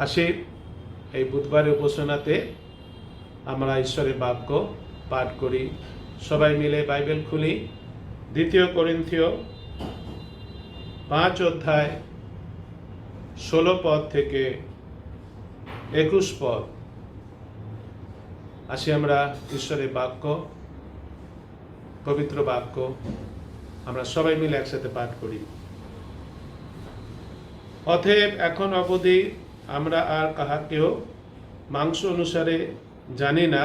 আসি এই বুধবারের উপাসনাতে আমরা ঈশ্বরের বাক্য পাঠ করি। সবাই মিলে বাইবেল খুলি। 2 করিন্থীয় 5 অধ্যায় 16 পদ থেকে 21 পদ। আসি আমরা ঈশ্বরের বাক্য, পবিত্র বাক্য আমরা সবাই মিলে একসাথে পাঠ করি। অতএব এখন অবধি আমরা আর কাহাকেও মাংস অনুসারে জানি না,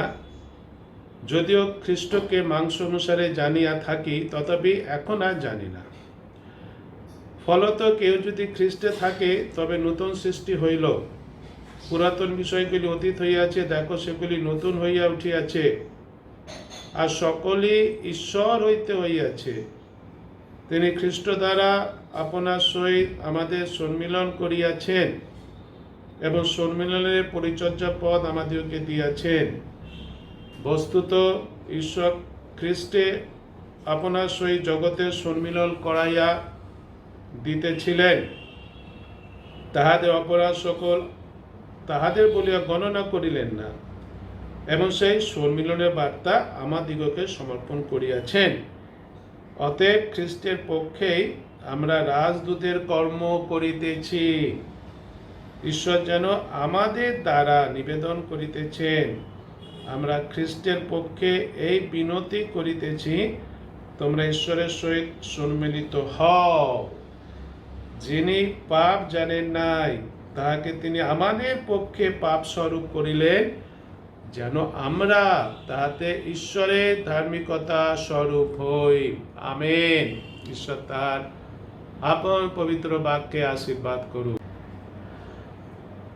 যদিও খ্রিস্টকে মাংস অনুসারে জানিয়া থাকি, তথাপি এখন আর জানি না। ফলত কেউ যদি খ্রিস্টে থাকে তবে নতুন সৃষ্টি হইল, পুরাতন বিষয়গুলি অতীত হইয়াছে, দেখো সেগুলি নতুন হইয়া উঠিয়াছে। আর সকলই ঈশ্বর হইতে হইয়াছে। তিনি খ্রিস্ট দ্বারা আপনার সহিত আমাদের সম্মিলন করিয়াছেন এবং সম্মিলনের পরিচর্যা পদ আমাদেরকে দিয়াছেন। বস্তুত ঈশ্বর খ্রিস্টে আপনার সহিত জগতের সম্মিলন করাইয়া দিতেছিলেন, তাহাদের অপরাধ সকল তাহাদের বলিয়া গণনা করিলেন না, এবং সেই সম্মিলনের বার্তা আমাদিগকে সমর্পণ করিয়াছেন। অতএব খ্রিস্টের পক্ষেই আমরা রাজদূতের কর্ম করিতেছি। ঈশ্বর যেন আমাদের দ্বারা নিবেদন করিতেছেন। আমরা খ্রিস্টের পক্ষে এই বিনতি করিতেছি, তোমরা ঈশ্বরের সহিত সম্মিলিত হও। যিনি পাপ জানেন নাই, তাহাকে তিনি আমাদের পক্ষে পাপ স্বরূপ করিলেন, যেন আমরা তাহাতে ঈশ্বরের ধার্মিকতা স্বরূপ হই। আমেন। ঈশ্বর তার আপন পবিত্র বাক্যে আশীর্বাদ করুন।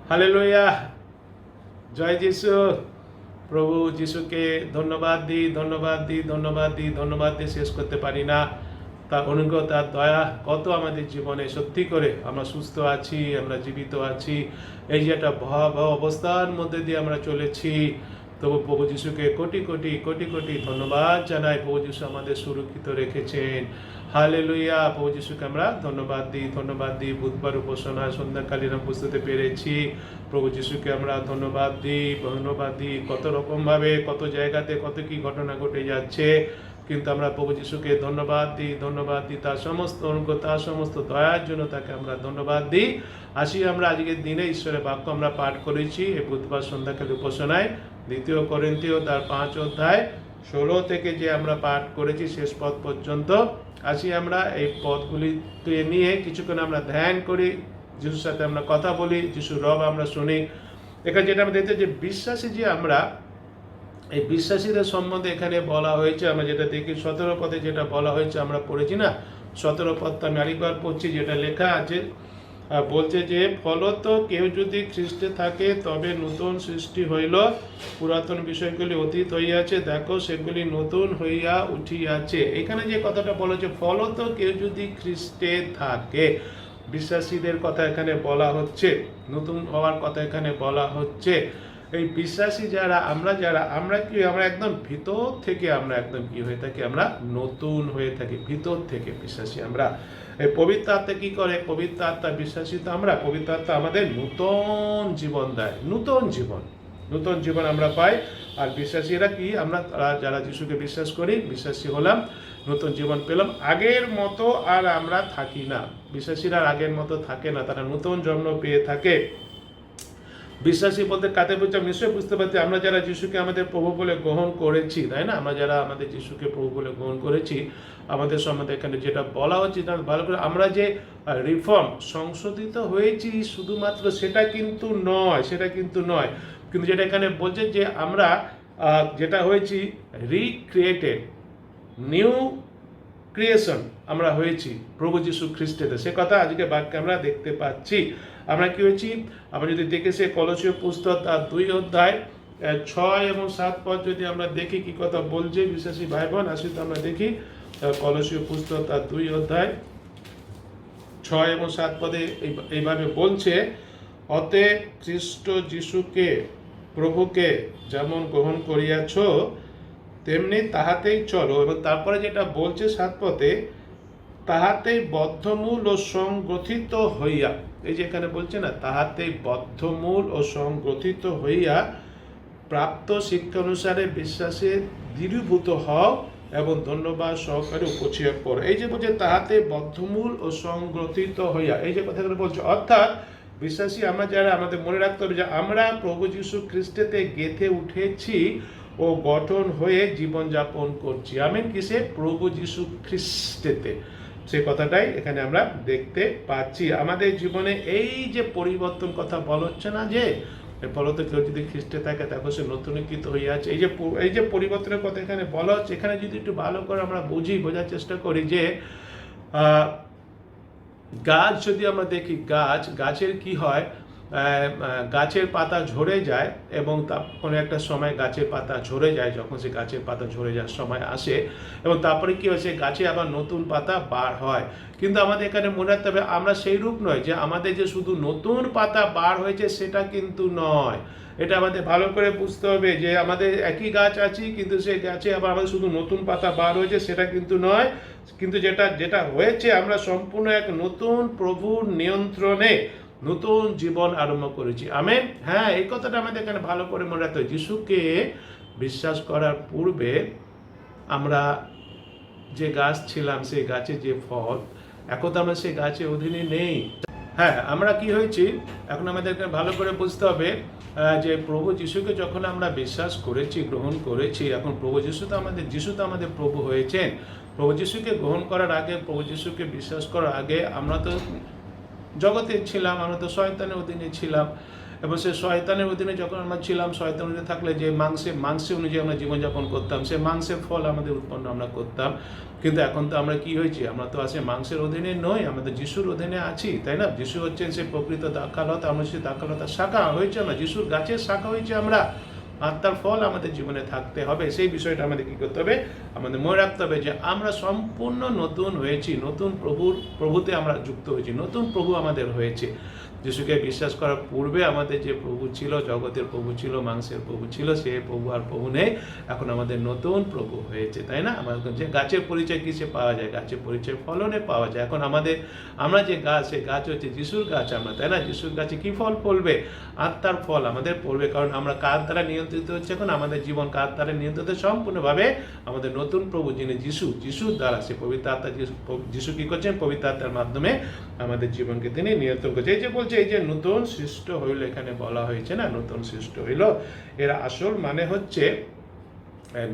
হালেলুয়া, জয় যিশু। প্রভু যিশুকে ধন্যবাদ দিই, ধন্যবাদ দিই, ধন্যবাদ দিই, ধন্যবাদ দিয়ে শেষ করতে পারি না। তার অনুগ্রহ, তার দয়া কত আমাদের জীবনে। সত্যি করে আমরা সুস্থ আছি, আমরা জীবিত আছি। এই যে একটা ভয়াবহ অবস্থার মধ্যে দিয়ে আমরা চলেছি, তবু প্রভু যিশুকে কোটি কোটি কোটি কোটি ধন্যবাদ জানাই। প্রভু যিশু আমাদের সুরক্ষিত রেখেছেন। হালেলুয়া, প্রভু যিশুকে আমরা ধন্যবাদ দিই, ধন্যবাদ দিই। বুধবার উপাসনা সন্ধ্যাকালীন বুঝতে পেরেছি। প্রভু যিশুকে আমরা ধন্যবাদ দিই, ধন্যবাদ দিই। কত রকমভাবে, কত জায়গাতে কত কি ঘটনা ঘটে যাচ্ছে, কিন্তু আমরা প্রভু যিশুকে ধন্যবাদ দিই, ধন্যবাদ দিই। তার সমস্ত অনুগ্রহ, তার সমস্ত দয়ার জন্য তাকে আমরা ধন্যবাদ দিই। আসি আমরা আজকের দিনে ঈশ্বরের বাক্য আমরা পাঠ করেছি এই বুধবার সন্ধ্যাকালী উপাসনায়। 2 করিন্থীয় তার 5 অধ্যায় 16 থেকে যে আমরা পাঠ করেছি শেষ পদ পর্যন্ত। আসি আমরা এই পদগুলিকে নিয়ে কিছুক্ষণ আমরা ধ্যান করি, যিশুর সাথে আমরা কথা বলি, যিশুর রব আমরা শুনি। এখানে যেটা আমরা দেখতে যে বিশ্বাসী, যে আমরা এই বিশ্বাসীদের সম্বন্ধে এখানে বলা হয়েছে, আমরা যেটা দেখি 17 পদে যেটা বলা হয়েছে আমরা পড়েছি না। 17 পদটা আমি আরেকবার পড়ছি, যেটা লেখা আছে, বলছে যে ফলত কেউ যদি খ্রিস্টে থাকে তবে নতুন সৃষ্টি হইল, পুরাতন বিষয়গুলি অতীত হইয়াছে, দেখো সেগুলি নতুন হইয়া উঠিয়াছে। এখানে যে কথাটা বলেছে, ফলত কেউ যদি খ্রিস্টে থাকে, বিশ্বাসীদের কথা এখানে বলা হচ্ছে, নতুন হওয়ার কথা এখানে বলা হচ্ছে। এই বিশ্বাসী যারা আমরা কি, আমরা একদম ভিতর থেকে আমরা একদম কি হয়ে থাকি, আমরা নতুন হয়ে থাকি ভিতর থেকে। বিশ্বাসী আমরা, এই পবিত্র আত্মা কি করে? পবিত্র আত্মা বিশ্বাসী তো আমরা, পবিত্র আত্মা আমাদের নতুন জীবন দেয়, নতুন জীবন আমরা পাই। আর বিশ্বাসীরা কি, আমরা যারা যিশুকে বিশ্বাস করি, বিশ্বাসী হলাম, নতুন জীবন পেলাম। আগের মতো আর আমরা থাকি না। বিশ্বাসীরা আগের মতো থাকে না, তারা নতুন জন্ম পেয়ে থাকে। বিশ্বাসী বলতে কাতে বুঝতে নিশ্চয়ই বুঝতে পারছি, আমরা যারা যিশুকে আমাদের প্রভু বলে গ্রহণ করেছি, তাই না? আমরা যারা আমাদের যিশুকে প্রভু বলে গ্রহণ করেছি, আমাদের সম্বন্ধে এখানে যেটা বলা হচ্ছে, ভালো করে আমরা যে রিফর্ম, সংশোধিত হয়েছি শুধুমাত্র সেটা কিন্তু নয়, কিন্তু যেটা এখানে বলছে যে আমরা যেটা হয়েছি রিক্রিয়েটেড, নিউ ক্রিয়েশন আমরা হয়েছি প্রভু যিশু খ্রিস্টেতে। সে কথা আজকে বাক্যে আমরা দেখতে পাচ্ছি। আমরা কি হয়েছি? আমরা যদি দেখে সে কলসীয় পুস্তক তার 2 অধ্যায় 6 এবং 7 পদ যদি আমরা দেখি কি কথা বলছে বিশ্বাসী ভাই বোন, আসি তো আমরা দেখি কলসীয় পুস্তক তার 2 অধ্যায় 6 এবং 7 পদে এইভাবে বলছে, অতএব খ্রিস্ট যিশুকে প্রভুকে যেমন গ্রহণ করিয়াছো তেমনি তাহাতেই চলো। এবং তারপরে যেটা বলছে 7 পদে, তাহাতেই বদ্ধমূল ও সংগ্রথিত হইয়া, এই যে এখানে বলছে না, তাহাতেই বদ্ধমূল ও সংগ্রথিত হইয়া প্রাপ্ত শিক্ষা অনুসারে বিশ্বাসে দৃঢ়ীভূত হও এবং ধন্যবাদ সহকারে উপচয় করো। এই যে বলছে তাহাতে বদ্ধমূল ও সংগ্রথিত হইয়া, এই যে কথাগুলো বলছে, অর্থাৎ বিশ্বাসী আমরা যারা, আমাদের মনে রাখতে হবে যে আমরা প্রভু যীশু খ্রিস্টেতে গেঁথে উঠেছি ও গঠন হয়ে জীবনযাপন করছি। আমেন। কিসে? প্রভু যীশু খ্রিস্টেতে। সে কথাটাই এখানে আমরা দেখতে পাচ্ছি। আমাদের জীবনে এই যে পরিবর্তন কথা বলা হচ্ছে না, যে ফলত কেউ যদি খ্রিস্টে থাকে তারপর সে নতুনীকৃত হয়ে আছে, এই যে পরিবর্তনের কথা এখানে বলা হচ্ছে, এখানে যদি একটু ভালো করে আমরা বোঝার চেষ্টা করি যে গাছ যদি আমরা দেখি, গাছের কি হয়, গাছের পাতা ঝরে যায় এবং কোনো একটা সময় গাছের পাতা ঝরে যায়, যখন সে গাছের পাতা ঝরে যাওয়ার সময় আসে এবং তারপরে কি হয়, সে গাছে আবার নতুন পাতা বার হয়। কিন্তু আমাদের এখানে মনে রাখতে হবে আমরা সেই রূপ নয় যে আমাদের যে শুধু নতুন পাতা বার হয়েছে সেটা কিন্তু নয়। এটা আমাদের ভালো করে বুঝতে হবে যে আমাদের একই গাছ আছে কিন্তু সেই গাছে আবার আমাদের শুধু নতুন পাতা বার হয়েছে সেটা কিন্তু নয়। কিন্তু যেটা হয়েছে, আমরা সম্পূর্ণ এক নতুন প্রভুর নিয়ন্ত্রণে নতুন জীবন আরম্ভ করেছি। আমেন। হ্যাঁ, এই কথাটা আমাদের এখানে ভালো করে মনে রাখতে হবে। যিশুকে বিশ্বাস করার পূর্বে আমরা যে গাছ ছিলাম, সেই গাছে যে ফল, এখন তো আমরা সেই গাছের অধীনে নেই। হ্যাঁ, আমরা কি হয়েছি এখন আমাদেরকে ভালো করে বুঝতে হবে যে প্রভু যিশুকে যখন আমরা বিশ্বাস করেছি, গ্রহণ করেছি, এখন প্রভু যিশু তো আমাদের প্রভু হয়েছেন। প্রভু যিশুকে গ্রহণ করার আগে, প্রভু যিশুকে বিশ্বাস করার আগে আমরা তো জগতে ছিলাম, আমরা তো শয়তানের অধীনে ছিলাম। এবং সে শয়তানের অধীনে যখন আমরা ছিলাম, শয়তানের অধীনে থাকলে যে মাংসে অনুযায়ী আমরা জীবনযাপন করতাম, সে মাংসের ফল আমাদের উৎপন্ন আমরা করতাম। কিন্তু এখন তো আমরা কি হয়েছি, আমরা তো আসে মাংসের অধীনে নই, আমাদের যিশুর অধীনে আছি, তাই না? যিশু হচ্ছেন সে প্রকৃত দাখালতা, আমরা সেই দাখালতার শাখা হয়েছে, আমরা যিশুর গাছের শাখা হয়েছে আমরা। আত্মার ফল আমাদের জীবনে থাকতে হবে। সেই বিষয়টা আমাদের কি করতে হবে, আমাদের মনে রাখতে হবে যে আমরা সম্পূর্ণ নতুন হয়েছি, নতুন প্রভুতে আমরা যুক্ত হয়েছি, নতুন প্রভু আমাদের হয়েছে। যিশুকে বিশ্বাস করার পূর্বে আমাদের যে প্রভু ছিল, জগতের প্রভু ছিল, মাংসের প্রভু ছিল, সে প্রভু আর প্রভু নেই, এখন আমাদের নতুন প্রভু হয়েছে, তাই না? আমাদের যে গাছের পরিচয় কিসে পাওয়া যায়? গাছের পরিচয় ফলনে পাওয়া যায়। এখন আমরা যে গাছ, সে গাছ হচ্ছে যিশুর গাছ আমরা, তাই না? যিশুর গাছে কি ফল ফলবে? আত্মার ফল আমাদের পড়বে। কারণ আমরা কার দ্বারা নিয়ন্ত্রিত হচ্ছে? এখন আমাদের জীবন কার দ্বারা নিয়ন্ত্রিত? সম্পূর্ণভাবে আমাদের নতুন প্রভু যিনি যিশুর দ্বারা, সে পবিত্র আত্মা, যিশু কি করছেন? পবিত্র আত্মার মাধ্যমে আমাদের জীবনকে তিনি নিয়ন্ত্রণ করছেন। এই যে বলছে, এই যে নতুন সৃষ্ট হইল, এখানে বলা হয়েছে না, নতুন সৃষ্ট হইল, এর আসল মানে হচ্ছে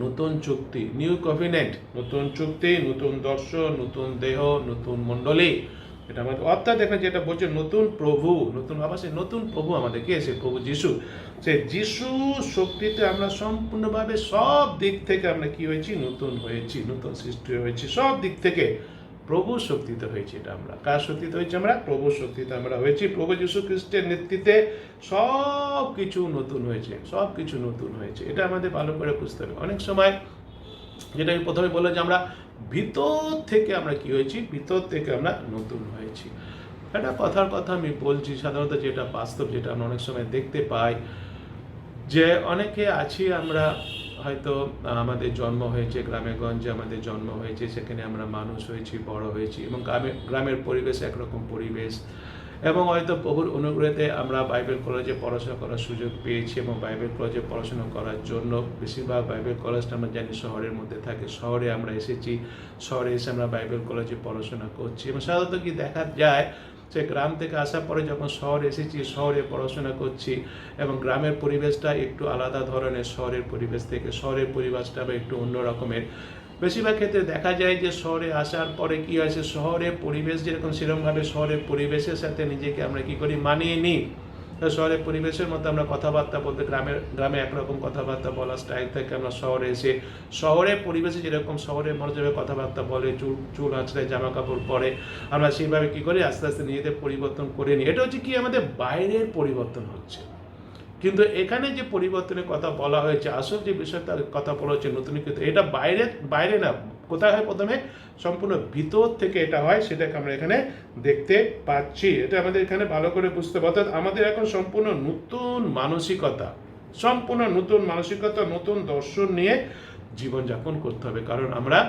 নতুন চুক্তি, নিউ কভিনেন্ট, নতুন চুক্তি, নতুন দর্শন, নতুন দেহ, নতুন মণ্ডলী। এটা আমাদের অর্থাৎ দেখেন যেটা বলছে নতুন প্রভু, নতুন বাবা, সে নতুন প্রভু আমাদের কে? সে প্রভু যিশু। সে যিশু শক্তিতে আমরা সম্পূর্ণভাবে সব দিক থেকে আমরা কি হয়েছি? নতুন হয়েছি, নতুন সৃষ্টি হয়েছি সব দিক থেকে। প্রভু শক্তিতে হয়েছে। এটা আমরা কার শক্তিতে হয়েছে? আমরা প্রভু শক্তিতে আমরা হয়েছি। প্রভু যীশু খ্রিস্টের নেতৃত্বে সব কিছু নতুন হয়েছে, সব কিছু নতুন হয়েছে। এটা আমাদের ভালো করে বুঝতে হবে। অনেক সময় যেটা আমি প্রথমে বললাম যে আমরা ভিতর থেকে আমরা কি হয়েছি? ভিতর থেকে আমরা নতুন হয়েছি। এটা কথার কথা আমি বলছি, সাধারণত যেটা বাস্তব, যেটা আমরা অনেক সময় দেখতে পাই, যে অনেকে আছি আমরা হয়তো আমাদের জন্ম হয়েছে গ্রামে গঞ্জে, আমাদের জন্ম হয়েছে, সেখানে আমরা মানুষ হয়েছি, বড় হয়েছি, এবং গ্রামের পরিবেশ একরকম পরিবেশ, এবং হয়তো প্রভুর অনুগ্রহে আমরা বাইবেল কলেজে পড়াশোনা করার সুযোগ পেয়েছি, এবং বাইবেল কলেজে পড়াশোনা করার জন্য বেশিরভাগ বাইবেল কলেজটা আমরা জানি শহরের মধ্যে থাকে। শহরে আমরা এসেছি, শহরে এসে আমরা বাইবেল কলেজে পড়াশোনা করছি, এবং সাধারণত কি দেখা যায়, সে গ্রাম থেকে আসার পরে যখন শহরে এসেছি, শহরে পড়াশোনা করছি, এবং গ্রামের পরিবেশটা একটু আলাদা ধরনের শহরের পরিবেশ থেকে, শহরের পরিবেশটা একটু অন্য রকমের। বেশিরভাগ ক্ষেত্রে দেখা যায় যে শহরে আসার পরে কি হয়েছে, শহরের পরিবেশ যেরকম সেরকমভাবে শহরের পরিবেশের সাথে নিজেকে আমরা কি করি? মানিয়ে নিই। শহরের পরিবেশের মতো আমরা কথাবার্তা বলতে, গ্রামে একরকম কথাবার্তা বলার স্টাইল থেকে আমরা শহরে এসে শহরের পরিবেশে যেরকম শহরের মানুষ যেভাবে কথাবার্তা বলে, চুল আঁচড়ে, জামা কাপড় পরে, আমরা সেইভাবে কি করি? আস্তে আস্তে নিজেদের পরিবর্তন করে নিই। এটা হচ্ছে কি? আমাদের বাইরের পরিবর্তন হচ্ছে। কিন্তু এখানে যে পরিবর্তনের কথা বলা হয়েছে, আসল যে বিষয়টা কথা বলা হচ্ছে নতুনীকৃত, এটা বাইরে না, কোথায় হয়? প্রথমে সম্পূর্ণ ভিতর থেকে এটা হয়, সেটাকে আমরা এখানে দেখতে পাচ্ছি। এটা আমাদের এখানে ভালো করে বুঝতে হবে। অর্থাৎ আমাদের এখন সম্পূর্ণ নতুন মানসিকতা, নতুন দর্শন নিয়ে জীবনযাপন করতে হবে। কারণ আমরা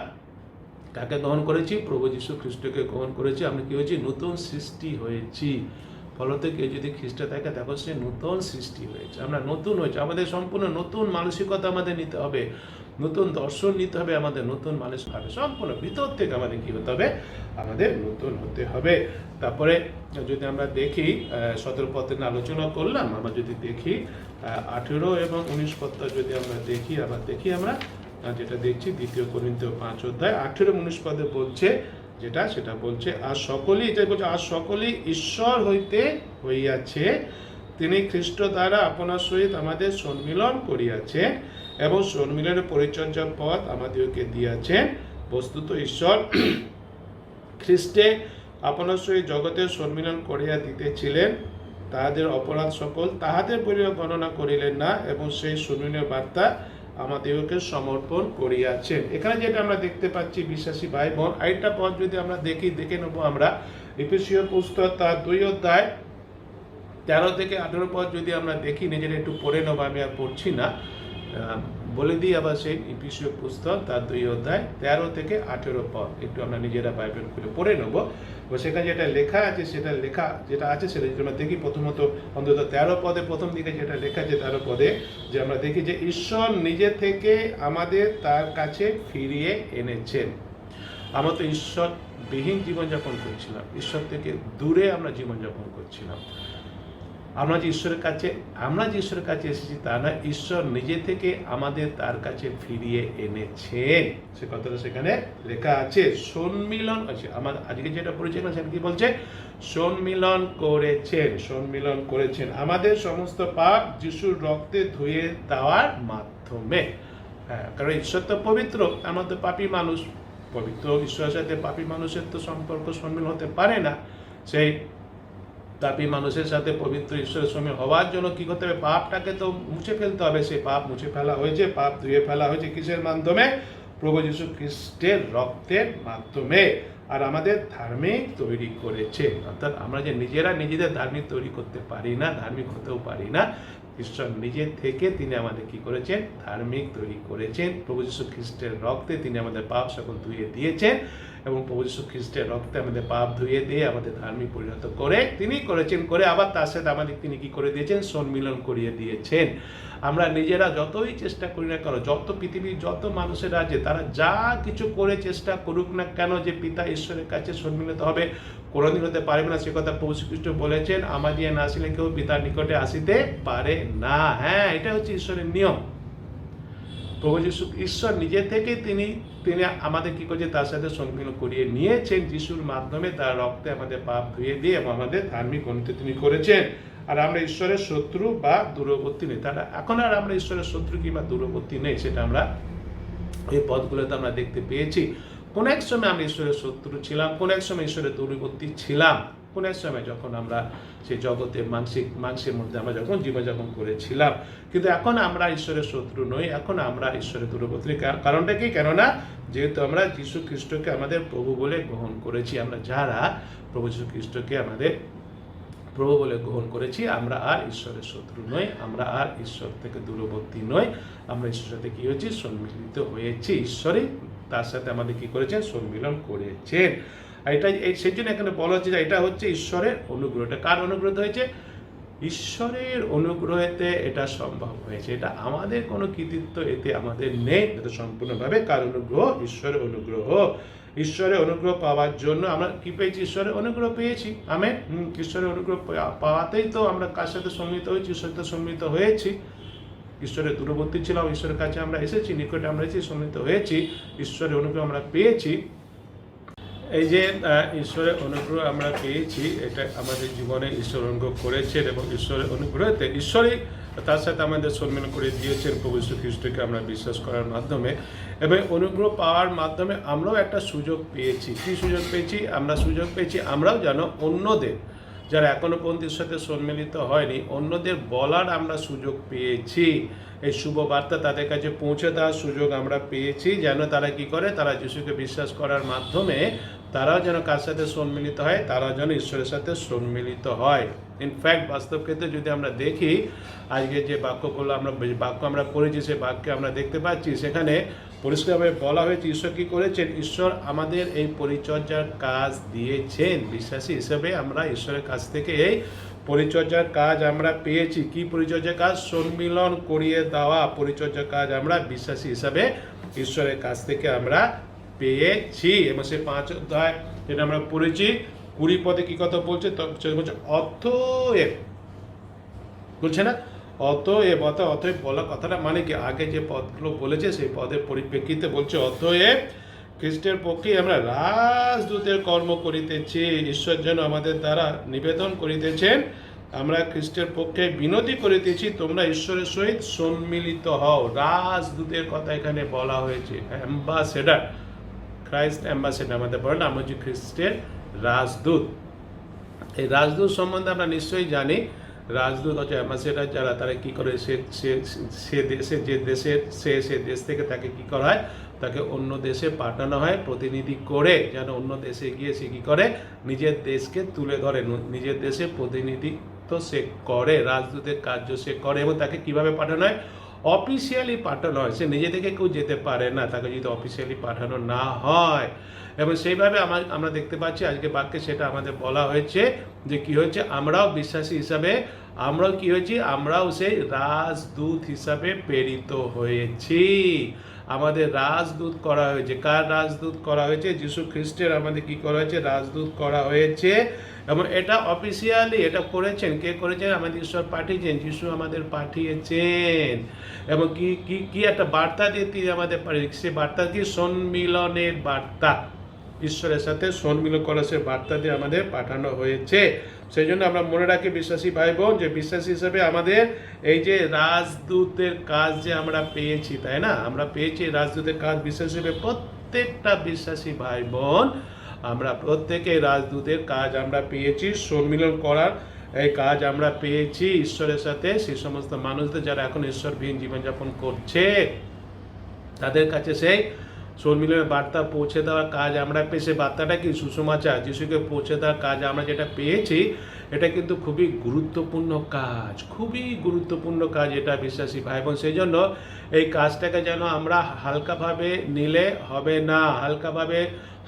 কাকে গ্রহণ করেছি? প্রভু যীশু খ্রিস্টকে গ্রহণ করেছি। আমরা কি হয়েছি? নতুন সৃষ্টি হয়েছি। ফলত কেউ যদি খ্রিস্টে থাকে দেখো সে নতুন সৃষ্টি হয়েছে, আমরা নতুন হয়েছে। আমাদের সম্পূর্ণ নতুন মানসিকতা আমাদের নিতে হবে, নতুন দর্শন নিতে হবে, আমাদের নতুন মানুষ হবে, সম্পূর্ণ ভিতর থেকে আমাদের কি হতে হবে? আমাদের নতুন হতে হবে। তারপরে যদি আমরা দেখি 17 পদের আলোচনা করলাম, আমরা যদি দেখি 18 এবং 19 পদটা যদি আমরা দেখি, আবার দেখি আমরা যেটা দেখছি 2 করিন্থীয় 5 অধ্যায় 18 19 পদে বলছে সেটা বলছে, আর সকলেই এটা বলছে, আর সকলেই ঈশ্বর হইতে হইয়াছে, তিনি খ্রিস্ট দ্বারা আপনার সহিত আমাদের সম্মিলন করিয়াছেন এবং সম্মিলনের পরিচর্যার পথ আমাদেরকে দিয়াছেন। বস্তুত ঈশ্বর খ্রিস্টে আপনার সহিত জগতের সম্মিলন করিয়া দিতেছিলেন, তাহাদের অপরাধ সকল তাহাদের বলিয়া গণনা করিলেন না, এবং সেই সম্মিলনের বার্তা আমাদেরকে সমর্পণ করিয়াছেন। এখানে যেটা আমরা দেখতে পাচ্ছি বিশ্বাসী ভাই বোন, আরেকটা পদ যদি আমরা দেখে নেবো আমরা এফেসীয় পুস্তক তার 2 অধ্যায় 13 থেকে 18 পদ যদি আমরা দেখি, নিজেরা একটু পড়ে নেবো, আমি আর পড়ছি না, বলে দিই আবার সেই এফেসীয় পুস্তক তার 2 অধ্যায় 13 থেকে 18 পদ একটু আমরা নিজেরা বাইবেল খুলে পড়ে নেবো। সেখানে যেটা লেখা আছে যেটা আছে সেটা যদি আমরা দেখি, প্রথমত অন্তত 13 পদে প্রথম দিকে যেটা লেখা আছে 13 পদে যে আমরা দেখি যে ঈশ্বর নিজে থেকে আমাদের তার কাছে ফিরিয়ে এনেছেন। আমরা তো ঈশ্বরবিহীন জীবনযাপন করছিলাম, ঈশ্বর থেকে দূরে আমরা জীবনযাপন করছিলাম। আমরা যে ঈশ্বরের কাছে এসেছি তা না, ঈশ্বর নিজে থেকে আমাদের তার কাছে ফিরিয়ে এনেছেন, সে কথাটা সেখানে লেখা আছে। সম্মিলন আছে, আমার আজকে যেটা পড়েছিলাম সেটা কি বলছে? সম্মিলন করেছেন আমাদের সমস্ত পাপ যিশুর রক্তে ধুয়ে দেওয়ার মাধ্যমে। হ্যাঁ, কারণ ঈশ্বর তো পবিত্র, আমরা তো পাপী মানুষ, পবিত্র ঈশ্বরের সাথে পাপী মানুষের তো সম্পর্ক সম্মিলন হতে পারে না। সেই পাপী মানুষের সাথে পবিত্র ঈশ্বরের সম্মিলন হওয়ার জন্য কি করতে হবে? পাপটাকে তো মুছে ফেলতে হবে। সেই পাপ মুছে ফেলা হয়েছে, পাপ ধুয়ে ফেলা হয়েছে কিসের মাধ্যমে? প্রভু যীশু খ্রিস্টের রক্তের মাধ্যমে। আর আমাদের ধার্মিক তৈরি করেছে, অর্থাৎ আমরা যে নিজেদের ধার্মিক তৈরি করতে পারি না, ধার্মিক হতেও পারি না, ঈশ্বর নিজের থেকে তিনি আমাদের কি করেছেন? ধার্মিক তৈরি করেছেন। প্রভু যীশু খ্রিস্টের রক্তে তিনি আমাদের পাপ সকল ধুয়ে দিয়েছেন, এবং প্রভু যীশু খ্রিস্টের রক্তে আমাদের পাপ ধুয়ে দিয়ে আমাদের ধার্মিক পরিণত করে তিনি করেছেন, করে আবার তার সাথে আমাদের তিনি কি করে দিয়েছেন? সম্মিলন করিয়ে দিয়েছেন। আমরা নিজেরা যতই চেষ্টা করি না কেন, যত পৃথিবীর যত মানুষেরা আছে তারা যা কিছু করে চেষ্টা করুক না কেন যে পিতা ঈশ্বরের কাছে সম্মিলিত হবে, কোনোদিন হতে পারবে না। সে কথা প্রভু শ্রীখ্রিস্ট বলেছেন, আমার দিয়ে না আসলে কেউ পিতার নিকটে আসিতে পারে না। হ্যাঁ, এটা হচ্ছে ঈশ্বরের নিয়ম। প্রভু যীশু ঈশ্বর নিজে থেকে তিনি আমাদের কি করছে? তার সাথে সম্মিলন করিয়ে নিয়েছেন যিশুর মাধ্যমে, তার রক্তে আমাদের পাপ ধুয়ে দিয়ে এবং আমাদের ধার্মিক গণিত তিনি করেছেন। আর আমরা ঈশ্বরের শত্রু বা দূরবর্তী নেই, তারা এখন আর আমরা ঈশ্বরের শত্রু কিংবা দূরবর্তী নেই, সেটা আমরা এই পদগুলোতে আমরা দেখতে পেয়েছি। কোন এক সময় আমরা ঈশ্বরের শত্রু ছিলাম, কোন এক সময় ঈশ্বরের দূরবর্তী ছিলাম, কোন এক সময় যখন আমরা সেই জগতে মাংসের মধ্যে আমরা যখন জীবনযাপন করেছিলাম। কিন্তু এখন আমরা ঈশ্বরের শত্রু নই, এখন আমরা ঈশ্বরের দূরবর্তী। কারণটা কি? কেননা যেহেতু আমরা যীশু খ্রিস্টকে আমাদের প্রভু বলে গ্রহণ করেছি, আমরা যারা প্রভু যীশু খ্রিস্টকে আমাদের প্রভু বলে গ্রহণ করেছি, আমরা আর ঈশ্বরের শত্রু নই, আমরা আর ঈশ্বর থেকে দূরবর্তী নই, আমরা ঈশ্বরের সাথে কি হয়েছি? সম্মিলিত হয়েছি। ঈশ্বরই তার সাথে আমাদের কি করেছেন? সম্মিলন করেছেন। এটা সেই জন্য এখানে বলা হচ্ছে যে এটা হচ্ছে ঈশ্বরের অনুগ্রহ। এটা কার অনুগ্রহ হয়েছে? ঈশ্বরের অনুগ্রহেতে এটা সম্ভব হয়েছে। এটা আমাদের কোনো কৃতিত্ব এতে আমাদের নেই, এটা সম্পূর্ণভাবে কার অনুগ্রহ? ঈশ্বরের অনুগ্রহ। ঈশ্বরের অনুগ্রহ পাওয়ার জন্য আমরা কি পেয়েছি? ঈশ্বরের অনুগ্রহ পেয়েছি। ঈশ্বরের অনুগ্রহ পাওয়াতেই তো আমরা কার সাথে সম্মিলিত হয়েছি? ঈশ্বরের সাথে সম্মিলিত হয়েছি। ঈশ্বরের দূরবর্তী ছিলাম, ঈশ্বরের কাছে আমরা এসেছি, নিকটে আমরা এসেছি, সম্মিলিত হয়েছি, ঈশ্বরের অনুগ্রহ আমরা পেয়েছি। এই যে ঈশ্বরের অনুগ্রহ আমরা পেয়েছি, এটা আমাদের জীবনে ঈশ্বর অনুগ্রহ করেছেন, এবং ঈশ্বরের অনুগ্রহতে ঈশ্বরই তার সাথে আমাদের সম্মিলন করে দিয়েছেন প্রভু যীশু খ্রিস্টকে আমরা বিশ্বাস করার মাধ্যমে। এবং অনুগ্রহ পাওয়ার মাধ্যমে আমরাও একটা সুযোগ পেয়েছি। কী সুযোগ পেয়েছি? আমরা সুযোগ পেয়েছি আমরাও যেন অন্যদের, যারা এখনো পর্যন্ত সাথে সম্মিলিত হয়নি, অন্যদের বলার আমরা সুযোগ পেয়েছি। এই শুভ বার্তা তাদের কাছে পৌঁছে দেওয়ার সুযোগ আমরা পেয়েছি, যেন তারা কি করে? তারা যিশুকে বিশ্বাস করার মাধ্যমে তারাও যেন কার সাথে সম্মিলিত হয়? তারাও যেন ঈশ্বরের সাথে সম্মিলিত হয়। ইনফ্যাক্ট বাস্তব ক্ষেত্রে যদি আমরা দেখি, আজকে যে বাক্য আমরা পড়েছি, সে বাক্যে আমরা দেখতে পাচ্ছি সেখানে পরিষ্কারভাবে বলা হয়েছে ঈশ্বর কি করেছেন, ঈশ্বর আমাদের এই পরিচর্যার কাজ দিয়েছেন। বিশ্বাসী হিসেবে আমরা ঈশ্বরের কাছ থেকে এই পরিচর্যার কাজ আমরা পেয়েছি। কি পরিচর্যার কাজ? সম্মিলন করিয়ে দেওয়া পরিচর্যার কাজ আমরা বিশ্বাসী হিসাবে ঈশ্বরের কাছ থেকে আমরা পেয়েছি। এবং সে 5 অধ্যায় যেটা আমরা পড়েছি 20 পদে কি কথা বলছে? বলছে অতএব, বলছে না অতএব বলা কথাটা মানে কি? আগে যে পদগুলো বলেছে সেই পদের পরিপ্রেক্ষিতে বলছে অতএব খ্রিস্টের পক্ষে আমরা রাজদূতের কর্ম করিতেছি, ঈশ্বর যেন আমাদের দ্বারা নিবেদন করিতেছেন, আমরা খ্রিস্টের পক্ষে বিনতি করিতেছি, তোমরা ঈশ্বরের সহিত সম্মিলিত হও। রাজদূতের কথা এখানে বলা হয়েছে, অ্যাম্বাসেডার, ক্রাইস্ট অ্যাম্বাসেডার আমাদের বলেন, আমরা হচ্ছে খ্রিস্টের রাজদূত। এই রাজদূত সম্বন্ধে আমরা নিশ্চয়ই জানি। রাজদূত হচ্ছে অ্যাম্বাসেডার যারা, তারা কি করে, সে দেশে যে দেশের সে দেশ থেকে তাকে কি করা হয়, তাকে অন্য দেশে পাঠানো হয় প্রতিনিধি করে, যেন অন্য দেশে গিয়ে সে কি করে, নিজের দেশকে তুলে ধরে, নিজের দেশে প্রতিনিধিত্ব সে করে, রাজদূতের কার্য সে করে। এবং তাকে কিভাবে পাঠানো হয়? অফিসিয়ালি পাঠানো হয়। সে নিজে থেকে কেউ যেতে পারে না তাকে যদি অফিসিয়ালি পাঠানো না হয়। এবং সেইভাবে আমরা দেখতে পাচ্ছি আজকে বাক্যে সেটা আমাদের বলা হয়েছে যে কি হয়েছে, আমরাও বিশ্বাসী হিসাবে আমরাও কি হয়েছি, আমরাও সেই রাজদূত হিসাবে প্রেরিত হয়েছি। আমাদের রাজদূত করা হয়েছে। কার রাজদূত করা হয়েছে? যীশু খ্রিস্টের আমাদের কি করা হয়েছে? রাজদূত করা হয়েছে। এবং এটা অফিসিয়ালি এটা করেছেন, কে করেছেন? আমাদের ঈশ্বর পাঠিয়েছেন, যীশু আমাদের পাঠিয়েছেন। এবং কি কি কি একটা বার্তা দিয়ে তিনি আমাদের পাঠিয়েছেন। সে বার্তা কি? সম্মিলনের বার্তা, ঈশ্বরের সাথে সম্মিলন করা সে বার্তা দিয়ে আমাদের পাঠানো হয়েছে। সেই জন্য আমরা মনে রাখি বিশ্বাসী ভাই বোন, যে বিশ্বাসী হিসেবে আমাদের এই যে রাজদূতের কাজ যে আমরা পেয়েছি, তাই না? আমরা পেয়েছি রাজদূতের কাজ বিশ্বাসী হিসেবে। প্রত্যেকটা বিশ্বাসী ভাই বোন আমরা প্রত্যেকে রাজদূতের কাজ আমরা পেয়েছি, সম্মিলন করার এই কাজ আমরা পেয়েছি ঈশ্বরের সাথে। সেই সমস্ত মানুষদের যারা এখন ঈশ্বরবিহীন জীবনযাপন করছে তাদের কাছে সেই সম্মিলনের বার্তা পৌঁছে দেওয়ার কাজ আমরা পেয়েছি। বার্তাটা কি? সুসমাচার, যিশুকে পৌঁছে দেওয়ার কাজ আমরা যেটা পেয়েছি, এটা কিন্তু খুবই গুরুত্বপূর্ণ কাজ, খুবই গুরুত্বপূর্ণ কাজ এটা বিশ্বাসী ভাই বোন। সেই জন্য এই কাজটাকে যেন আমরা হালকাভাবে নিলে হবে না।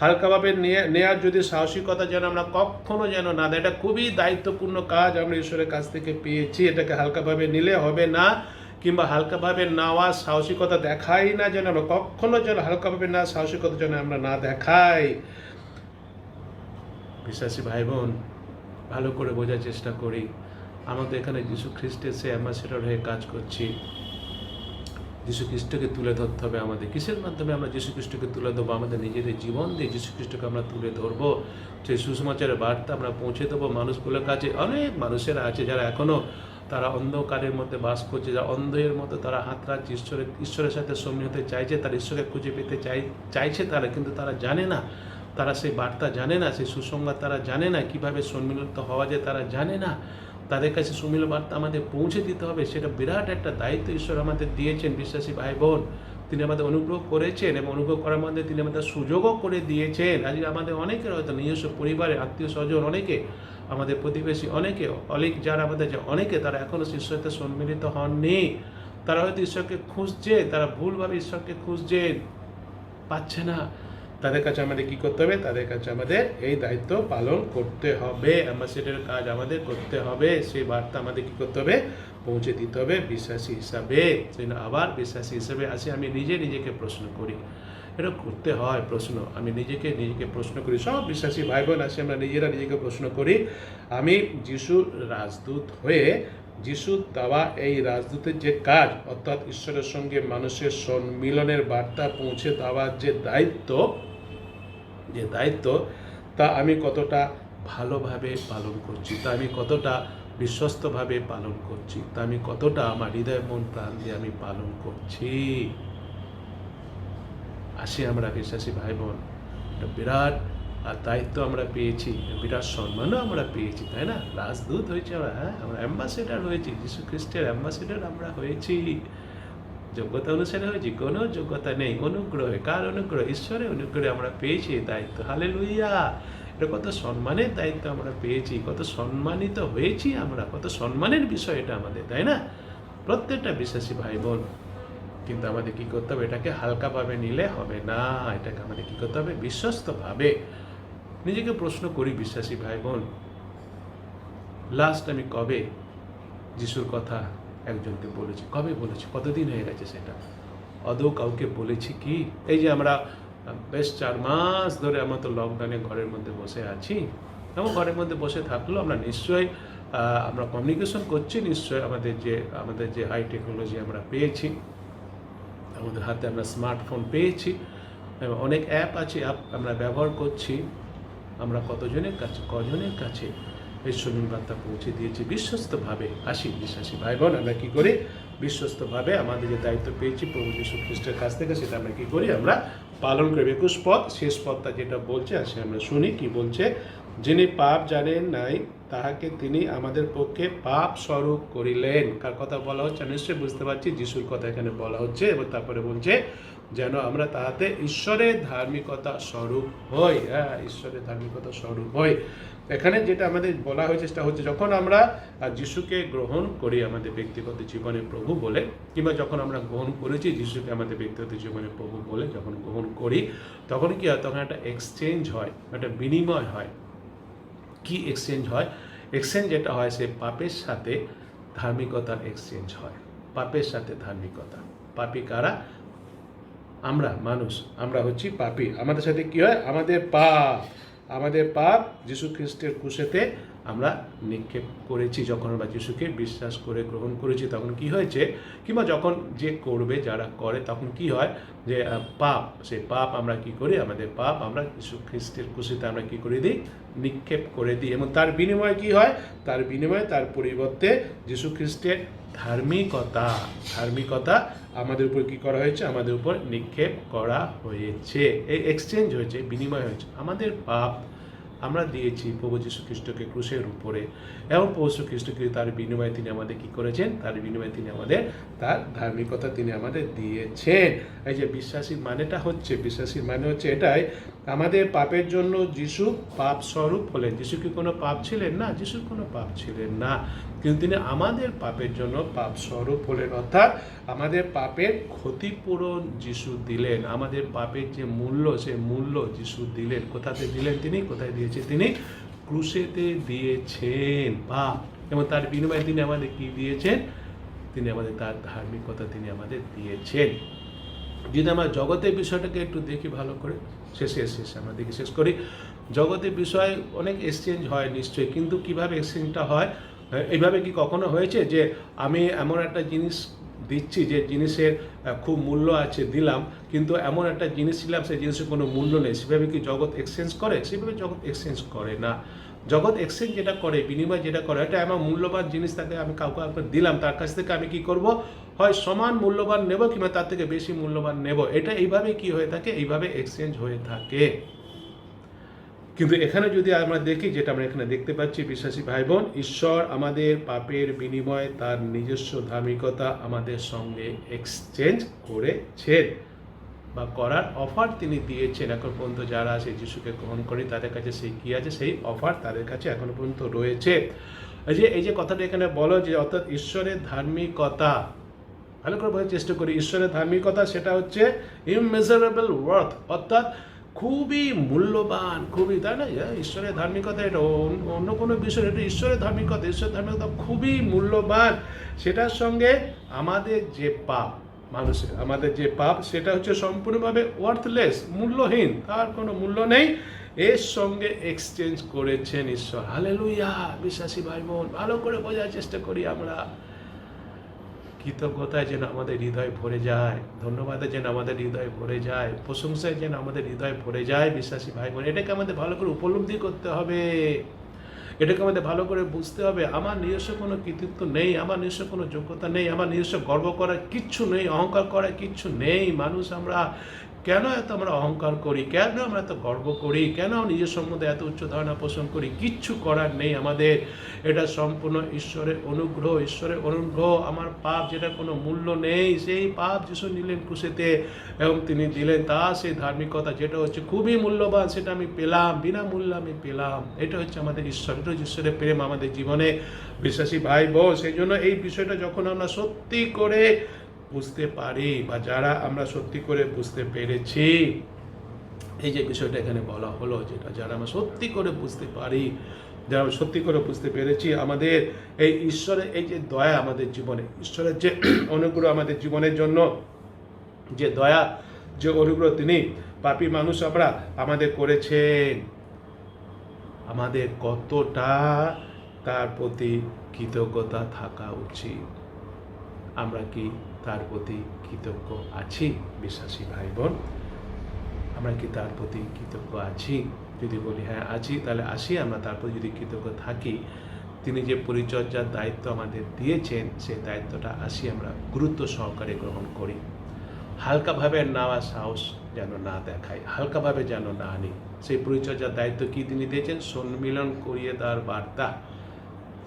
হালকাভাবে নেওয়ার যদি সাহসিকতা যেন আমরা কখনো যেন না দেয়। এটা খুবই দায়িত্বপূর্ণ কাজ আমরা ঈশ্বরের কাছ থেকে পেয়েছি। এটাকে হালকাভাবে নিলে হবে না, কিংবা হালকাভাবে নেওয়া সাহসিকতা দেখাই না, যেন আমরা কখনো যেন হালকাভাবে না সাহসিকতা যেন আমরা না দেখাই। বিশ্বাসী ভাই বোন, ভালো করে বোঝার চেষ্টা করি। আমাদের এখানে যীশু খ্রিস্টের সে অ্যাম্বাসেডর হয়ে কাজ করছি। যীশু খ্রিস্টকে তুলে ধরতে হবে আমাদের। কিসের মাধ্যমে আমরা যীশু খ্রিস্টকে তুলে ধরবো? আমাদের নিজেদের জীবন দিয়ে যীশু খ্রিস্টকে আমরা তুলে ধরবো। সেই সুসমাচারের বার্তা আমরা পৌঁছে দেবো মানুষগুলোর কাছে। অনেক মানুষেরা আছে যারা এখনও তারা অন্ধকারের মধ্যে বাস করছে, যারা অন্ধের মতো তারা হাতড়াচ্ছে, ঈশ্বরের সাথে সম্মিলিত হতে চাইছে, তারা ঈশ্বরকে খুঁজে পেতে চাইছে তারা, কিন্তু তারা জানে না, তারা সেই বার্তা জানে না, সেই সুসংবাদ তারা জানে না, কিভাবে সম্মিলিত হওয়া যায় তারা জানে না। তাদের কাছে সম্মিলিত বার্তা আমাদের পৌঁছে দিতে হবে। সেটা বিরাট একটা দায়িত্ব ঈশ্বর আমাদের দিয়েছেন বিশ্বাসী ভাই বোন। তিনি আমাদের অনুগ্রহ করেছেন এবং অনুগ্রহ করার মধ্যে তিনি আমাদের সুযোগও করে দিয়েছেন। আজকে আমাদের অনেকের হয়তো নিজস্ব পরিবারের আত্মীয় স্বজন, অনেকে আমাদের প্রতিবেশী, অনেক যারা আমাদের অনেকে তারা এখনও ঈশ্বরের সাথে সম্মিলিত হননি। তারা হয়তো ঈশ্বরকে খুঁজছে, তারা ভুলভাবে ঈশ্বরকে খুঁজছে, পাচ্ছে না। তাদের কাছে আমাদের কি করতে হবে? তাদের কাছে আমাদের এই দায়িত্ব পালন করতে হবে। অ্যাম্বাসেডারের কাজ আমাদের করতে হবে। সেই বার্তা আমাদের কি করতে হবে? পৌঁছে দিতে হবে বিশ্বাসী হিসাবে। সেই আবার বিশ্বাসী হিসাবে আসি, আমি নিজেকে প্রশ্ন করি, এটা করতে হয় প্রশ্ন। আমি নিজেকে প্রশ্ন করি। সব বিশ্বাসী ভাই বোন আসি, আমরা নিজেকে প্রশ্ন করি, আমি যিশুর রাজদূত হয়ে যিশুর দেওয়া এই রাজদূতের যে কাজ, অর্থাৎ ঈশ্বরের সঙ্গে মানুষের সম্মিলনের বার্তা পৌঁছে দেওয়ার যে দায়িত্ব তা আমি কতটা ভালোভাবে পালন করছি, তা আমি কতটা বিশ্বস্তভাবে পালন করছি, তা আমি কতটা আমার হৃদয় মন প্রাণ দিয়ে আমি পালন করছি। আসি আমরা বিশ্বাসী ভাই বোন, একটা বিরাট দায়িত্ব আমরা পেয়েছি, বিরাট সম্মানও আমরা পেয়েছি, তাই না? রাজদূত হয়েছে আমরা, আমরা অ্যাম্বাসেডার হয়েছি, যীশু খ্রিস্টের অ্যাম্বাসেডার আমরা হয়েছি। যোগ্যতা অনুসারে হয়েছি? কোনো যোগ্যতা নেই, অনুগ্রহে। কার অনুগ্রহ? ঈশ্বরের অনুগ্রহে আমরা পেয়েছি এই দায়িত্ব। হালেলুয়া! এটা কত সম্মানের দায়িত্ব আমরা পেয়েছি, কত সম্মানিত হয়েছি আমরা, কত সম্মানের বিষয় এটা আমাদের, তাই না? প্রত্যেকটা বিশ্বাসী ভাই বোন কিন্তু আমাদের কি করতে হবে, এটাকে হালকাভাবে নিলে হবে না, এটাকে আমাদের কি করতে হবে, বিশ্বস্তভাবে। নিজেকে প্রশ্ন করি বিশ্বাসী ভাই বোন, লাস্ট আমি কবে যিশুর কথা একজনকে বলেছি, কবে বলেছি, কতদিন হয়ে গেছে সেটা? আদৌ কাউকে বলেছি কি? এই যে আমরা বেশ 4 মাস ধরে আমরা তো লকডাউনে ঘরের মধ্যে বসে আছি, এবং ঘরের মধ্যে বসে থাকলেও আমরা নিশ্চয়ই আমরা কমিউনিকেশন করছি, নিশ্চয়ই আমাদের যে হাই টেকনোলজি আমরা পেয়েছি, আমাদের হাতে আমরা স্মার্টফোন পেয়েছি, এবং অনেক অ্যাপ আছে, অ্যাপ আমরা ব্যবহার করছি। আমরা কজনের কাছে এই শরীর বার্তা পৌঁছে দিয়েছি বিশ্বস্তভাবে। আসি বিশ্বাসী ভাই বোন, আমরা কী করি, বিশ্বস্তভাবে আমাদের যে দায়িত্ব পেয়েছি প্রভু যীশু খ্রিস্টের কাছ থেকে, সেটা আমরা কী করি, আমরা পালন করি। 21 পদ, শেষ পদটা যেটা বলছে, আসে আমরা শুনি কি বলছে। যিনি পাপ জানেন নাই, তাহাকে তিনি আমাদের পক্ষে পাপ স্বরূপ করিলেন। কার কথা বলা হচ্ছে নিশ্চয়ই বুঝতে পারছি, যিশুর কথা এখানে বলা হচ্ছে। এবং তারপরে বলছে যেন আমরা তাহাতে ঈশ্বরের ধার্মিকতা স্বরূপ হই। ঈশ্বরের ধার্মিকতা স্বরূপ হই। এখানে যেটা আমাদের বলা হয়েছে সেটা হচ্ছে, যখন আমরা যিশুকে গ্রহণ করি আমাদের ব্যক্তিগত জীবনে প্রভু বলে, কিংবা যখন আমরা গ্রহণ করেছি যিশুকে আমাদের ব্যক্তিগত জীবনে প্রভু বলে যখন গ্রহণ করি, তখন কি হয়, তখন একটা এক্সচেঞ্জ হয়, একটা বিনিময় হয়। কি এক্সচেঞ্জ হয়? এক্সচেঞ্জ যেটা হয়, সে পাপের সাথে ধার্মিকতার এক্সচেঞ্জ হয়। পাপের সাথে ধার্মিকতা। পাপী কারা? আমরা মানুষ, আমরা হচ্ছি পাপী। আমাদের সাথে কি হয়, আমাদের পাপ যীশু খ্রিস্টের ক্রুশেতে আমরা নিক্ষেপ করেছি। যখন আমরা যীশুকে বিশ্বাস করে গ্রহণ করেছি, তখন কি হয়েছে, কিংবা যখন যে করবে, যারা করে, তখন কি হয়, যে সেই পাপ আমরা কি করি, আমাদের পাপ আমরা যীশু খ্রিস্টের ক্রুশেতে আমরা কি করে দিই, নিক্ষেপ করে দিই। এবং তার বিনিময়ে কি হয়, তার বিনিময়ে তার পরিবর্তে যীশু খ্রিস্টের ধার্মিকতা আমাদের উপর কি করা হয়েছে, আমাদের উপর নিক্ষেপ করা হয়েছে। এই এক্সচেঞ্জ হয়েছে, বিনিময় হয়েছে। আমাদের পাপ আমরা দিয়েছি প্রভু যীশু খ্রিস্টকে ক্রুশের উপরে, এবং প্রভু যীশু খ্রিস্টকে তার বিনিময়ে তিনি আমাদের কি করেছেন, তার বিনিময়ে তিনি আমাদের তার ধার্মিকতা তিনি আমাদের দিয়েছেন। এই যে বিশ্বাসীর মানে হচ্ছে এটাই, আমাদের পাপের জন্য যিশু পাপ স্বরূপ হলেন। যিশু কি কোনো পাপ ছিলেন না? যিশুর কোনো পাপ ছিলেন না, কিন্তু তিনি আমাদের পাপের জন্য পাপ স্বরূপ হলেন। অর্থাৎ আমাদের পাপের ক্ষতিপূরণ যিশু দিলেন। আমাদের পাপের যে মূল্য, সে মূল্য যিশু দিলেন। কোথাতে দিলেন তিনি? কোথায় দিয়েছে তিনি? ক্রুশেতে দিয়েছেন পাপ। এবং তার বিনিময়ে তিনি আমাদের কি দিয়েছেন? তিনি আমাদের তার ধার্মিকতা তিনি আমাদের দিয়েছেন। যদি আমরা জগতের বিষয়টাকে একটু দেখি ভালো করে, শেষে আমরা দেখি শেষ করি। জগতের বিষয় অনেক এক্সচেঞ্জ হয় নিশ্চয়ই, কিন্তু কিভাবে এক্সচেঞ্জটা হয়? এইভাবে কি কখনো হয়েছে যে আমি এমন একটা জিনিস দিচ্ছি যে জিনিসের খুব মূল্য আছে, দিলাম, কিন্তু এমন একটা জিনিস ছিলাম সেই জিনিসের কোনো মূল্য নেই? সেভাবে কি জগৎ এক্সচেঞ্জ করে? সেভাবে জগৎ এক্সচেঞ্জ করে না। জগৎ এক্সচেঞ্জ যেটা করে, বিনিময় যেটা করে, এটা আমার মূল্যবান জিনিস তাকে আমি কাউকে দিলাম, তার কাছ থেকে আমি কি করব, হয় সমান মূল্যবান নেব, কিংবা তার থেকে বেশি মূল্যবান নেব। এটা এইভাবে কি হয়ে থাকে, এইভাবে এক্সচেঞ্জ হয়ে থাকে। কিন্তু এখানে যদি আমরা দেখি, যেটা আমরা এখানে দেখতে পাচ্ছি বিশ্বাসী ভাই বোন, ঈশ্বর আমাদের পাপের বিনিময়ে তার নিজস্ব ধার্মিকতা আমাদের সঙ্গে এক্সচেঞ্জ করেছেন, বা করার অফার তিনি দিয়েছেন। এখন পর্যন্ত যারা সেই যিশুকে গ্রহণ করে, তাদের কাছে সেই কি আছে, সেই অফার তাদের কাছে এখনো পর্যন্ত রয়েছে। এই যে কথাটা এখানে বলো, যে অর্থাৎ ঈশ্বরের ধার্মিকতা, ভালো করে বোঝার চেষ্টা করি। ঈশ্বরের ধার্মিকতা সেটা হচ্ছে ইমমেজারেবল ওয়ার্থ, অর্থাৎ খুবই মূল্যবান, খুবই, তাই না? ঈশ্বরের ধার্মিকতা এটা অন্য কোনো বিষয়, এটা ঈশ্বরের ধার্মিকতা। ঈশ্বরের ধার্মিকতা খুবই মূল্যবান। সেটার সঙ্গে আমাদের যে পাপ, আমাদের যে পাপ, সেটা হচ্ছে সম্পূর্ণভাবে ওয়ার্থলেস, মূল্যহীন, তার কোনো মূল্য নেই। এর সঙ্গে এক্সচেঞ্জ করেছেন ঈশ্বর। হালেলুয়া বিশ্বাসী ভাই বোন, ভালো করে বোঝার চেষ্টা করি আমরা। কৃতজ্ঞতায় যেন আমাদের হৃদয় ভরে যায়, ধন্যবাদে যেন আমাদের হৃদয় ভরে যায়, প্রশংসায় যেন আমাদের হৃদয় ভরে যায় বিশ্বাসী ভাই বোন। এটাকে আমাদের ভালো করে উপলব্ধি করতে হবে, এটাকে আমাদের ভালো করে বুঝতে হবে। আমার নিজস্ব কোনো কৃতিত্ব নেই, আমার নিজস্ব কোনো যোগ্যতা নেই, আমার নিজস্ব গর্ব করার কিচ্ছু নেই, অহংকার করার কিচ্ছু নেই। মানুষ আমরা কেন এত আমরা অহংকার করি, কেন আমরা এত গর্ব করি, কেন নিজের সম্বন্ধে এত উচ্চ ধারণা পোষণ করি? কিচ্ছু করার নেই আমাদের। এটা সম্পূর্ণ ঈশ্বরের অনুগ্রহ। আমার পাপ যেটা কোনো মূল্য নেই, সেই পাপ যিশু নিলেন ক্রুশেতে, এবং তিনি দিলেন তার সেই ধার্মিকতা, যেটা হচ্ছে খুবই মূল্যবান, সেটা আমি পেলাম, বিনা মূল্যে আমি পেলাম। এটা হচ্ছে আমাদের ঈশ্বর, এটা হচ্ছে ঈশ্বরের প্রেম আমাদের জীবনে বিশ্বাসী ভাই বোন। সেই জন্য এই বিষয়টা যখন আমরা সত্যি করে বুঝতে পারি বা যারা আমরা সত্যি করে বুঝতে পেরেছি, এই যে বিষয়টা এখানে বলা হলো, যেটা যারা আমরা সত্যি করে বুঝতে পারি, যারা আমরা সত্যি করে বুঝতে পেরেছি, আমাদের এই ঈশ্বরের এই যে দয়া আমাদের জীবনে, ঈশ্বরের যে অনুগ্রহ আমাদের জীবনের জন্য, যে দয়া, যে অনুগ্রহ তিনি পাপী মানুষ আমরা আমাদের করেছেন, আমাদের কতটা তার প্রতি কৃতজ্ঞতা থাকা উচিত। আমরা কি তার প্রতি কৃতজ্ঞ আছি বিশ্বাসী ভাই বোন? আমরা কি তার প্রতি কৃতজ্ঞ আছি? যদি বলি হ্যাঁ আছি, তাহলে আসি আমরা তার প্রতি যদি কৃতজ্ঞ থাকি, তিনি যে পরিচর্যার দায়িত্ব আমাদের দিয়েছেন, সেই দায়িত্বটা আসি আমরা গুরুত্ব সহকারে গ্রহণ করি। হালকাভাবে নেওয়া সাহস যেন না দেখাই, হালকাভাবে যেন না আনি। সেই পরিচর্যার দায়িত্ব কি তিনি দিয়েছেন? সম্মিলন করিয়ে দেওয়ার বার্তা,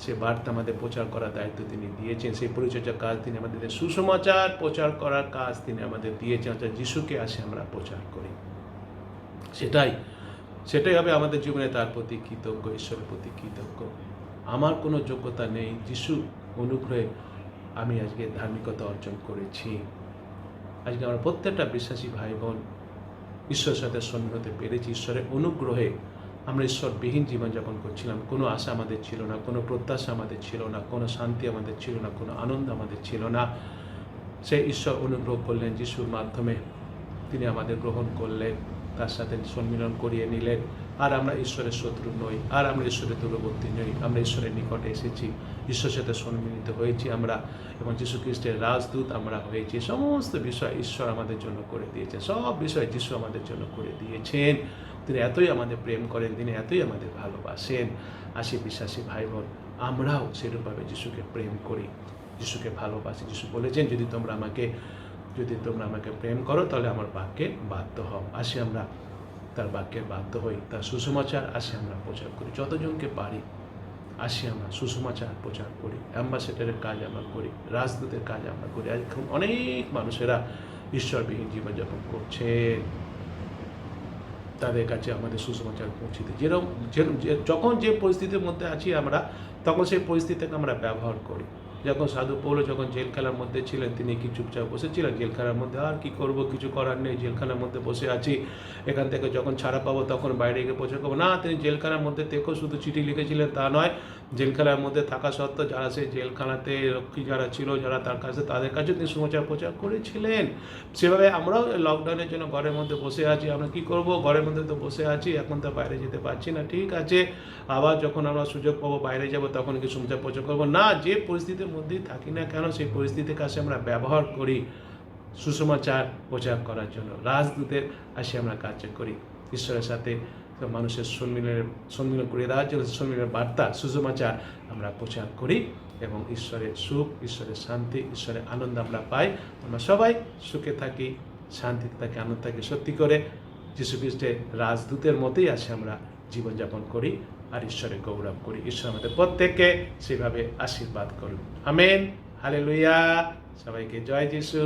সে বার্তা আমাদের প্রচার করার দায়িত্ব তিনি দিয়েছেন। সেই পরিচর্যার কাজ তিনি আমাদের, সুসমাচার প্রচার করার কাজ তিনি আমাদের দিয়েছেন, অর্থাৎ যিশুকে আসে আমরা প্রচার করি। সেটাই হবে আমাদের জীবনে তার প্রতি কৃতজ্ঞ, ঈশ্বরের প্রতি কৃতজ্ঞ। আমার কোনো যোগ্যতা নেই, যিশু অনুগ্রহে আমি আজকে ধার্মিকতা অর্জন করেছি। আজকে আমরা প্রত্যেকটা বিশ্বাসী ভাই বোন ঈশ্বরের সাথে সন্নিহিত হতে পেরেছি। ঈশ্বরের অনুগ্রহে আমরা ঈশ্বরবিহীন জীবনযাপন করছিলাম। কোনো আশা আমাদের ছিল না, কোনো প্রত্যাশা আমাদের ছিল না, কোনো শান্তি আমাদের ছিল না, কোনো আনন্দ আমাদের ছিল না। সে ঈশ্বর অনুগ্রহ করলেন যিশুর মাধ্যমে, তিনি আমাদের গ্রহণ করলেন, তার সাথে সম্মিলন করিয়ে নিলেন। আর আমরা ঈশ্বরের শত্রু নই, আর আমরা ঈশ্বরের দূরবর্তী নই, আমরা ঈশ্বরের নিকটে এসেছি, ঈশ্বরের সাথে সম্মিলিত হয়েছি আমরা, এবং যীশু খ্রিস্টের রাজদূত আমরা হয়েছি। সমস্ত বিষয় ঈশ্বর আমাদের জন্য করে দিয়েছেন, সব বিষয় যিশু আমাদের জন্য করে দিয়েছেন। তিনি এতই আমাদের প্রেম করেন, তিনি এতই আমাদের ভালোবাসেন। আসি বিশ্বাসী ভাই বোন, আমরাও সেরূপভাবে যিশুকে প্রেম করি, যিশুকে ভালোবাসি। যিশু বলেছেন, যদি তোমরা আমাকে প্রেম করো তাহলে আমার বাক্যে বাধ্য হও। আসি আমরা তার বাক্যে বাধ্য হই, তার সুসমাচার আসি আমরা প্রচার করি, যতজনকে পারি আসি আমরা সুসমাচার প্রচার করি। অ্যাম্বাসেডারের কাজ আমরা করি, রাজদূতের কাজ আমরা করি। এখন অনেক মানুষেরা ঈশ্বরবিহীন জীবনযাপন করছে, তাদের কাছে আমাদের সুসমাচার পৌঁছিতে যখন যে পরিস্থিতির মধ্যে আছি আমরা, তখন সেই পরিস্থিতিকে আমরা ব্যবহার করি। যখন সাধু পৌল যখন জেলখানার মধ্যে ছিলেন, তিনি কি চুপচাপ বসেছিলেন জেলখানার মধ্যে? আর কি করব, কিছু করার নেই, জেলখানার মধ্যে বসে আছি, এখান থেকে যখন ছাড়া পাবো তখন বাইরে গিয়ে প্রচার করবো না। তিনি জেলখানার মধ্যে থেকেও শুধু চিঠি লিখেছিলেন তা নয়, জেলখানার মধ্যে থাকা সত্ত্বেও যারা সেই জেলখানাতে রক্ষী যারা ছিল, যারা তার কাছে, তাদের কাছে তিনি সুসমাচার প্রচার করেছিলেন। সেভাবে আমরাও লকডাউনের জন্য ঘরের মধ্যে বসে আছি। আমরা কি করব, ঘরের মধ্যে তো বসে আছি, এখন তো বাইরে যেতে পারছি না। ঠিক আছে, আবার যখন আমরা সুযোগ পাবো বাইরে যাব, তখন কি সুসমাচার প্রচার করবো না? যে পরিস্থিতির মধ্যেই থাকি না কেন, সেই পরিস্থিতির কাছে আমরা ব্যবহার করি সুসমাচার প্রচার করার জন্য। রাজদূতের আসে আমরা কার্য করি, ঈশ্বরের সাথে মানুষের সম্মিলন করিয়ে দেওয়ার জন্য সম্মিলনের বার্তা, সুসমাচার আমরা প্রচার করি, এবং ঈশ্বরের সুখ, ঈশ্বরের শান্তি, ঈশ্বরের আনন্দ আমরা পাই। আমরা সবাই সুখে থাকি, শান্তিতে থাকি, আনন্দ থাকি। সত্যি করে যীশু খ্রিস্টের রাজদূতের মতোই আসে আমরা জীবনযাপন করি আর ঈশ্বরের গৌরব করি। ঈশ্বর আমাদের প্রত্যেককে সেভাবে আশীর্বাদ করুন। Amen, hallelujah. সবাইকে জয় যিশু।